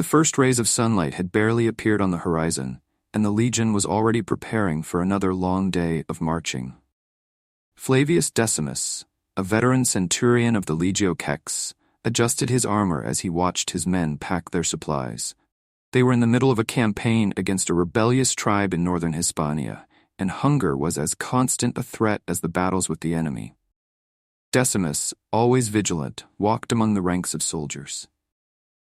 The first rays of sunlight had barely appeared on the horizon, and the legion was already preparing for another long day of marching. Flavius Decimus, a veteran centurion of the Legio Kex, adjusted his armor as he watched his men pack their supplies. They were in the middle of a campaign against a rebellious tribe in northern Hispania, and hunger was as constant a threat as the battles with the enemy. Decimus, always vigilant, walked among the ranks of soldiers.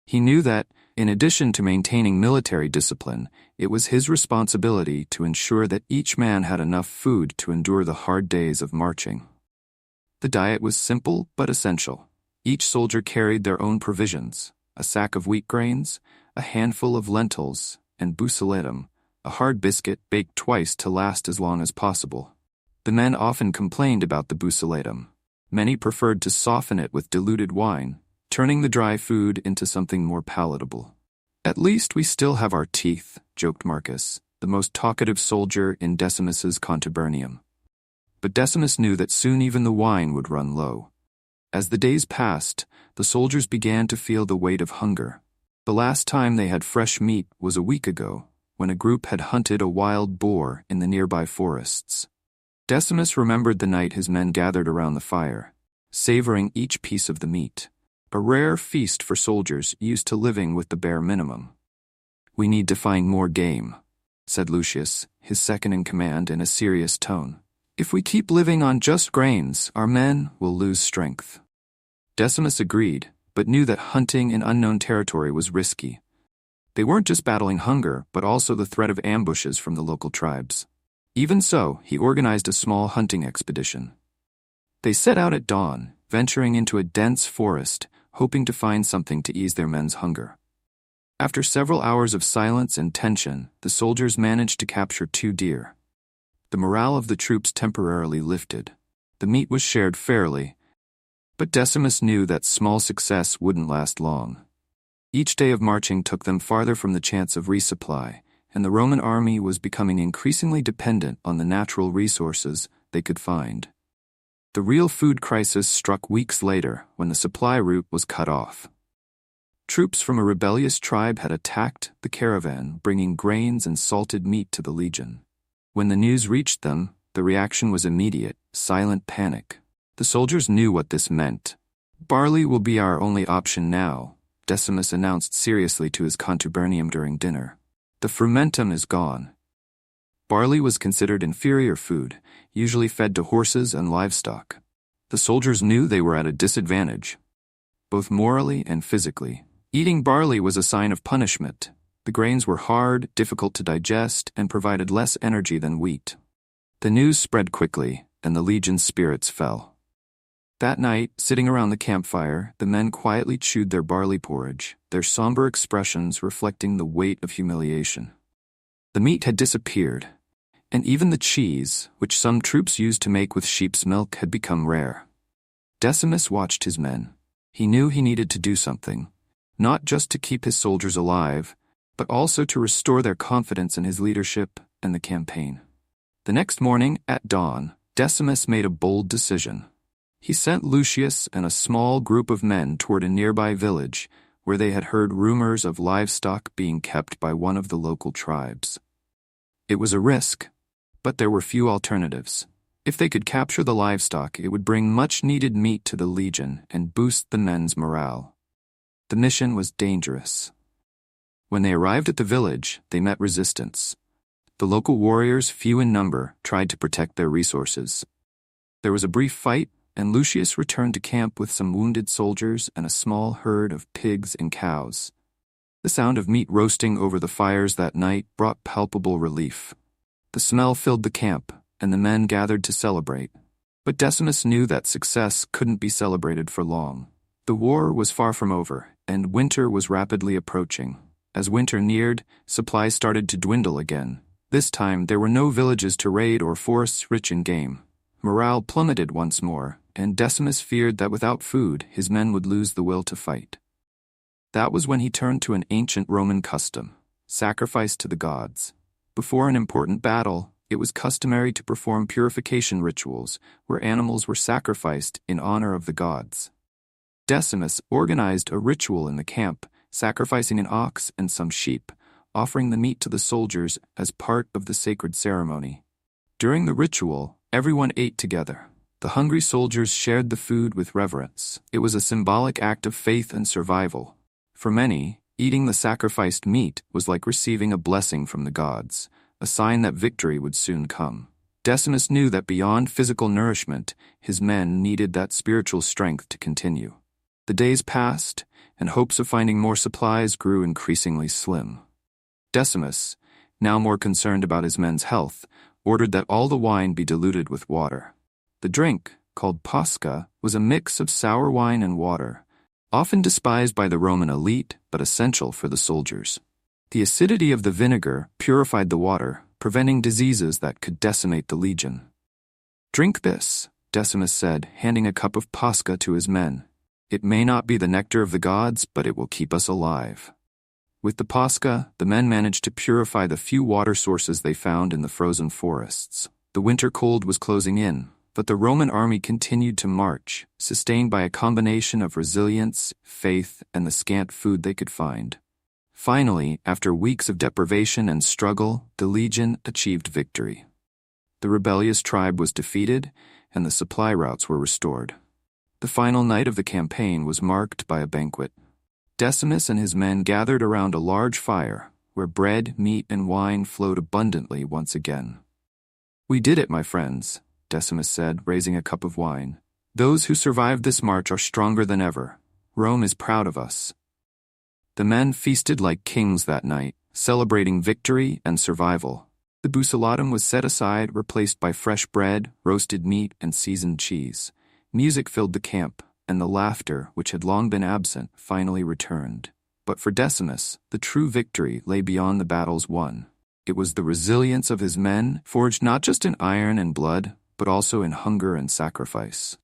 He knew that, in addition to maintaining military discipline, it was his responsibility to ensure that each man had enough food to endure the hard days of marching. The diet was simple but essential. Each soldier carried their own provisions: a sack of wheat grains, a handful of lentils, and bucellatum, a hard biscuit baked twice to last as long as possible. The men often complained about the bucellatum. Many preferred to soften it with diluted wine, turning the dry food into something more palatable. "At least we still have our teeth," joked Marcus, the most talkative soldier in Decimus's contubernum. But Decimus knew that soon even the wine would run low. As the days passed, the soldiers began to feel the weight of hunger. The last time they had fresh meat was a week ago, when a group had hunted a wild boar in the nearby forests. Decimus remembered the night his men gathered around the fire, savoring each piece of the meat, a rare feast for soldiers used to living with the bare minimum. "We need to find more game," said Lucius, his second-in-command, in a serious tone. "If we keep living on just grains, our men will lose strength." Decimus agreed, but knew that hunting in unknown territory was risky. They weren't just battling hunger, but also the threat of ambushes from the local tribes. Even so, he organized a small hunting expedition. They set out at dawn, venturing into a dense forest, hoping to find something to ease their men's hunger. After several hours of silence and tension, the soldiers managed to capture 2 deer. The morale of the troops temporarily lifted. The meat was shared fairly, but Decimus knew that small success wouldn't last long. Each day of marching took them farther from the chance of resupply, and the Roman army was becoming increasingly dependent on the natural resources they could find. The real food crisis struck weeks later when the supply route was cut off. Troops from a rebellious tribe had attacked the caravan, bringing grains and salted meat to the legion. When the news reached them, the reaction was immediate: silent panic. The soldiers knew what this meant. "Barley will be our only option now," Decimus announced seriously to his contubernum during dinner. "The frumentum is gone." Barley was considered inferior food, usually fed to horses and livestock. The soldiers knew they were at a disadvantage, both morally and physically. Eating barley was a sign of punishment. The grains were hard, difficult to digest, and provided less energy than wheat. The news spread quickly, and the legion's spirits fell. That night, sitting around the campfire, the men quietly chewed their barley porridge, their somber expressions reflecting the weight of humiliation. The meat had disappeared, and even the cheese, which some troops used to make with sheep's milk, had become rare. Decimus watched his men. He knew he needed to do something, not just to keep his soldiers alive, but also to restore their confidence in his leadership and the campaign. The next morning, at dawn, Decimus made a bold decision. He sent Lucius and a small group of men toward a nearby village where they had heard rumors of livestock being kept by one of the local tribes. It was a risk, but there were few alternatives. If they could capture the livestock, it would bring much-needed meat to the legion and boost the men's morale. The mission was dangerous. When they arrived at the village, they met resistance. The local warriors, few in number, tried to protect their resources. There was a brief fight, and Lucius returned to camp with some wounded soldiers and a small herd of pigs and cows. The sound of meat roasting over the fires that night brought palpable relief. The smell filled the camp, and the men gathered to celebrate. But Decimus knew that success couldn't be celebrated for long. The war was far from over, and winter was rapidly approaching. As winter neared, supplies started to dwindle again. This time, there were no villages to raid or forests rich in game. Morale plummeted once more, and Decimus feared that without food, his men would lose the will to fight. That was when he turned to an ancient Roman custom: sacrifice to the gods. Before an important battle, it was customary to perform purification rituals where animals were sacrificed in honor of the gods. Decimus organized a ritual in the camp, sacrificing an ox and some sheep, offering the meat to the soldiers as part of the sacred ceremony. During the ritual, everyone ate together. The hungry soldiers shared the food with reverence. It was a symbolic act of faith and survival. For many, eating the sacrificed meat was like receiving a blessing from the gods, a sign that victory would soon come. Decimus knew that beyond physical nourishment, his men needed that spiritual strength to continue. The days passed, and hopes of finding more supplies grew increasingly slim. Decimus, now more concerned about his men's health, ordered that all the wine be diluted with water. The drink, called pasca, was a mix of sour wine and water, often despised by the Roman elite but essential for the soldiers. The acidity of the vinegar purified the water, preventing diseases that could decimate the legion. "Drink this," Decimus said, handing a cup of pasca to his men. "It may not be the nectar of the gods, but it will keep us alive." With the pasca, the men managed to purify the few water sources they found in the frozen forests. The winter cold was closing in, but the Roman army continued to march, sustained by a combination of resilience, faith, and the scant food they could find. Finally, after weeks of deprivation and struggle, the legion achieved victory. The rebellious tribe was defeated, and the supply routes were restored. The final night of the campaign was marked by a banquet. Decimus and his men gathered around a large fire, where bread, meat, and wine flowed abundantly once again. "We did it, my friends," Decimus said, raising a cup of wine. "Those who survived this march are stronger than ever. Rome is proud of us." The men feasted like kings that night, celebrating victory and survival. The bucellatum was set aside, replaced by fresh bread, roasted meat, and seasoned cheese. Music filled the camp, and the laughter, which had long been absent, finally returned. But for Decimus, the true victory lay beyond the battles won. It was the resilience of his men, forged not just in iron and blood, but also in hunger and sacrifice.